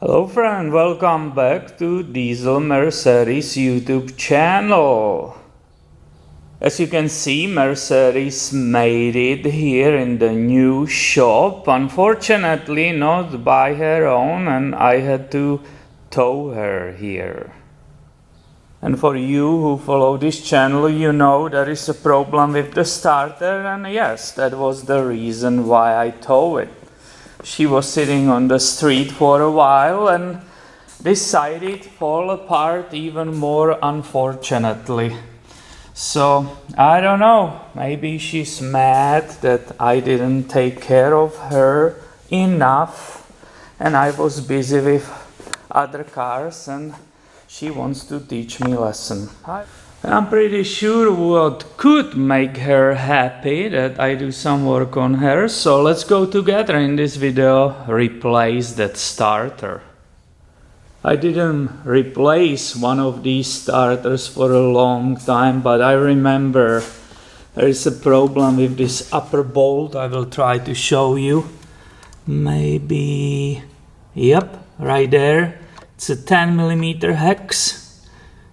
Hello friend, welcome back to Diesel Mercedes YouTube channel. As you can see, Mercedes made it here in the new shop. Unfortunately not by her own, and I had to tow her here. And for you who follow this channel, you know there is a problem with the starter, and yes, that was the reason why I tow it. She was sitting on the street for a while and decided to fall apart even more, unfortunately. So I don't know, maybe she's mad that I didn't take care of her enough and I was busy with other cars and she wants to teach me a lesson. I'm pretty sure what could make her happy that I do some work on her, so let's go together in this video replace that starter. I didn't replace one of these starters for a long time, but I remember there is a problem with this upper bolt. I will try to show you. Maybe, yep, right there. It's a 10mm hex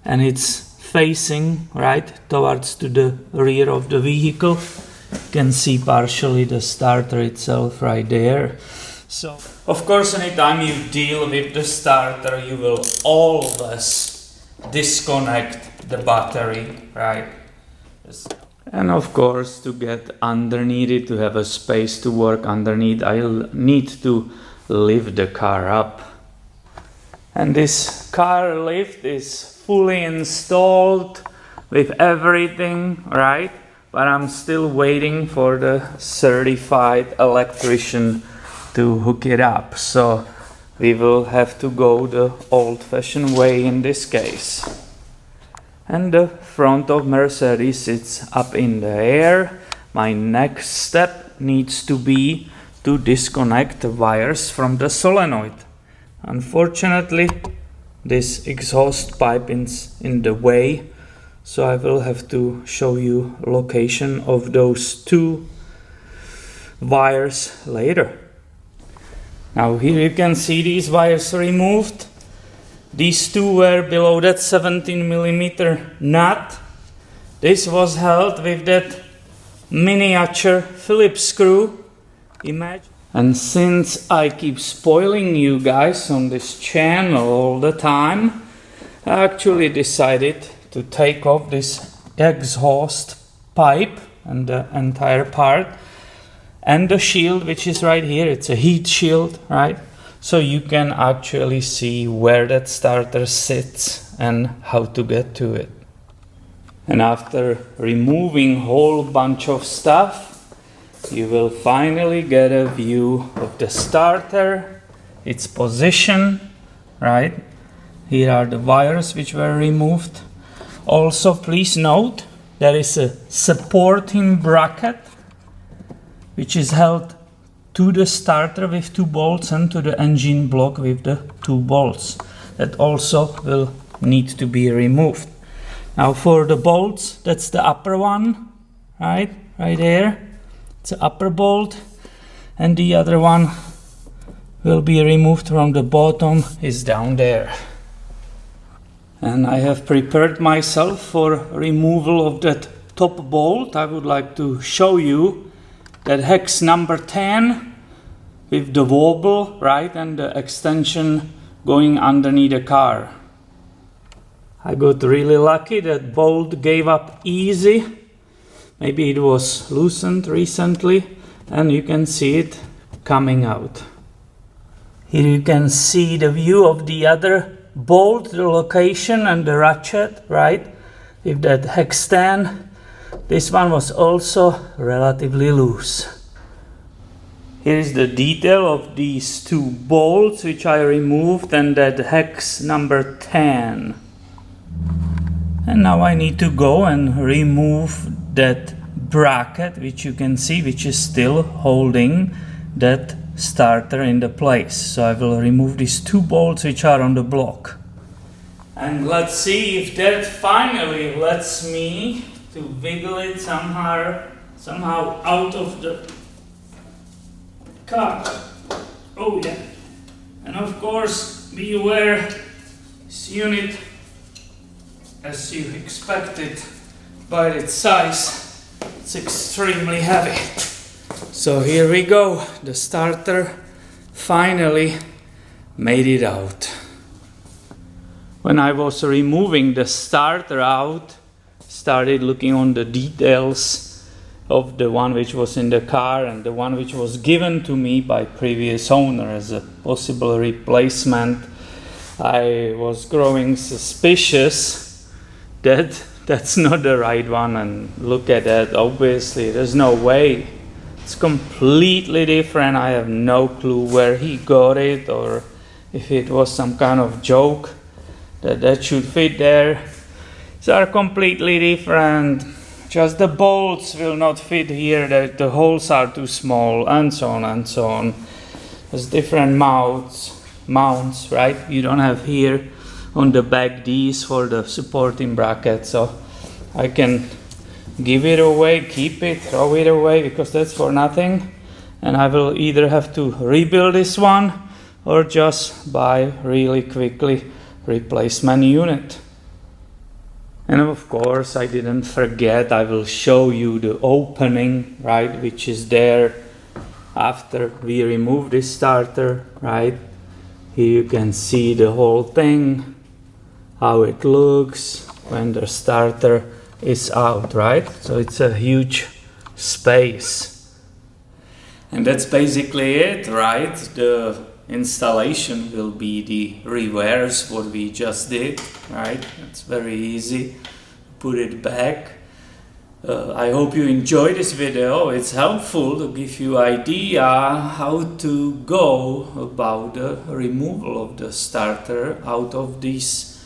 and it's facing right towards to the rear of the vehicle. You can see partially the starter itself right there. So of course, anytime you deal with the starter, you will always disconnect the battery, right? And of course, to get underneath it, to have a space to work underneath, I'll need to lift the car up. And this car lift is fully installed with everything, right? But I'm still waiting for the certified electrician to hook it up. So we will have to go the old-fashioned way in this case. And the front of Mercedes sits up in the air. My next step needs to be to disconnect the wires from the solenoid. Unfortunately, this exhaust pipe is in the way, so I will have to show you location of those two wires later. Now here you can see these wires removed. These two were below that 17mm nut. This was held with that miniature Phillips screw. Imagine. And since I keep spoiling you guys on this channel all the time, I actually decided to take off this exhaust pipe and the entire part and the shield, which is right here. It's a heat shield, right? So you can actually see where that starter sits and how to get to it. And after removing a whole bunch of stuff, you will finally get a view of the starter, its position, right? Here are the wires which were removed. Also, please note, there is a supporting bracket which is held to the starter with two bolts and to the engine block with the two bolts. That also will need to be removed. Now for the bolts, that's the upper one, right there. It's the upper bolt, and the other one will be removed from the bottom, is down there. And I have prepared myself for removal of that top bolt. I would like to show you that hex number 10 with the wobble, right, and the extension going underneath the car. I got really lucky. That bolt gave up easy. Maybe it was loosened recently, and you can see it coming out. Here you can see the view of the other bolt, the location and the ratchet, right? With that hex 10. This one was also relatively loose. Here is the detail of these two bolts which I removed and that hex number 10. And now I need to go and remove that bracket which you can see, which is still holding that starter in the place. So I will remove these two bolts which are on the block. And let's see if that finally lets me to wiggle it somehow out of the car. Oh yeah. And of course be aware, this unit, as you expected by its size, it's extremely heavy. So here we go, the starter finally made it out. When I was removing the starter out, started looking on the details of the one which was in the car and the one which was given to me by previous owner as a possible replacement, I was growing suspicious that that's not the right one, and look at that, obviously there's no way. It's completely different. I have no clue where he got it or if it was some kind of joke that should fit there. These are completely different. Just the bolts will not fit here, that the holes are too small, and so on and so on. There's different mounts, right? You don't have here on the back these for the supporting bracket, so I can give it away, keep it, throw it away, because that's for nothing. And I will either have to rebuild this one or just buy really quickly replacement unit. And of course I didn't forget, I will show you the opening, right, which is there after we remove this starter, right? Here you can see the whole thing, how it looks when the starter is out, right? So it's a huge space. And that's basically it, right? The installation will be the reverse, what we just did, right? It's very easy. Put it back. I hope you enjoyed this video. It's helpful to give you idea how to go about the removal of the starter out of this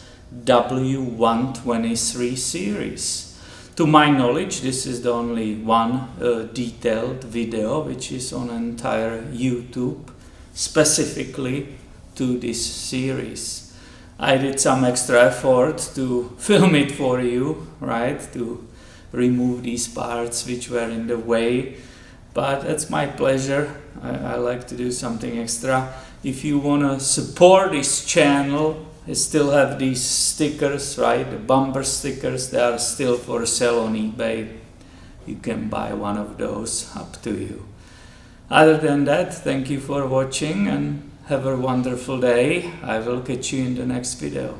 W123 series. To my knowledge, this is the only one detailed video which is on entire YouTube specifically to this series. I did some extra effort to film it for you, right, to remove these parts which were in the way, but it's my pleasure. I like to do something extra. If you want to support this channel, I still have these stickers, right, the bumper stickers. They are still for sale on eBay. You can buy one of those, up to you. Other than that, thank you for watching and have a wonderful day. I will catch you in the next video.